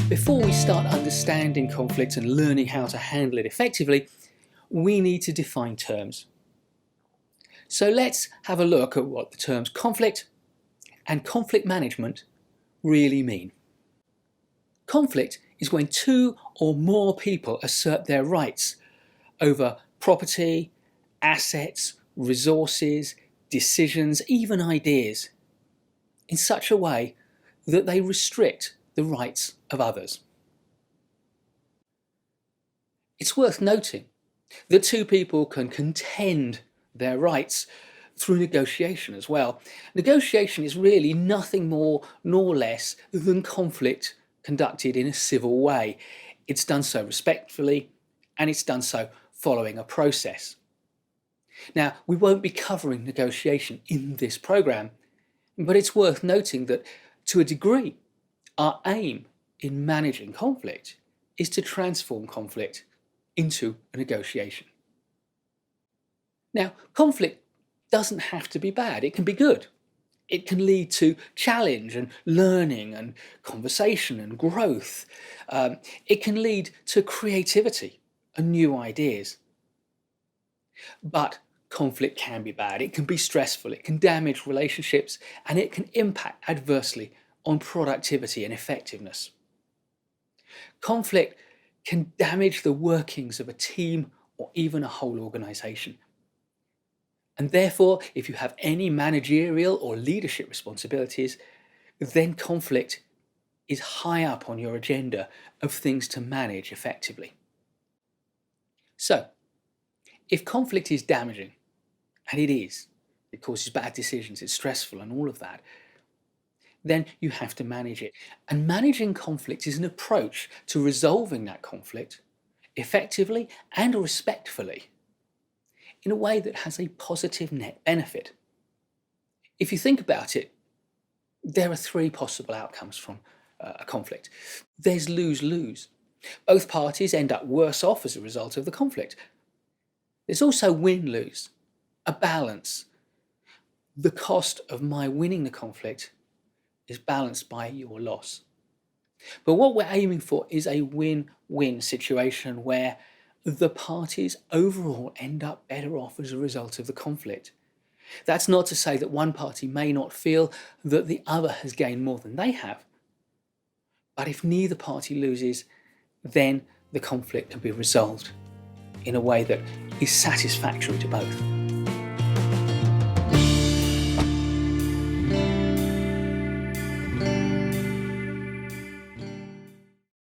before we start understanding conflict and learning how to handle it effectively, we need to define terms. So let's have a look at what the terms conflict and conflict management really mean. Conflict is when two or more people assert their rights over property, assets, resources, decisions, even ideas, in such a way that they restrict the rights of others. It's worth noting that two people can contend their rights through negotiation as well. Negotiation is really nothing more nor less than conflict conducted in a civil way. It's done so respectfully, and it's done so following a process. Now, we won't be covering negotiation in this program, but it's worth noting that to a degree, our aim in managing conflict is to transform conflict into a negotiation. Now, conflict doesn't have to be bad, it can be good. It can lead to challenge and learning and conversation and growth. It can lead to creativity and new ideas. But conflict can be bad, it can be stressful, it can damage relationships, and it can impact adversely on productivity and effectiveness. Conflict can damage the workings of a team or even a whole organization. And therefore, if you have any managerial or leadership responsibilities, then conflict is high up on your agenda of things to manage effectively. So, if conflict is damaging, and it is, it causes bad decisions, it's stressful and all of that, then you have to manage it. And managing conflict is an approach to resolving that conflict effectively and respectfully, in a way that has a positive net benefit. If you think about it, there are three possible outcomes from a conflict. There's lose-lose. Both parties end up worse off as a result of the conflict. There's also win-lose, a balance. The cost of my winning the conflict is balanced by your loss. But what we're aiming for is a win-win situation where the parties overall end up better off as a result of the conflict. That's not to say that one party may not feel that the other has gained more than they have. But if neither party loses, then the conflict can be resolved in a way that is satisfactory to both.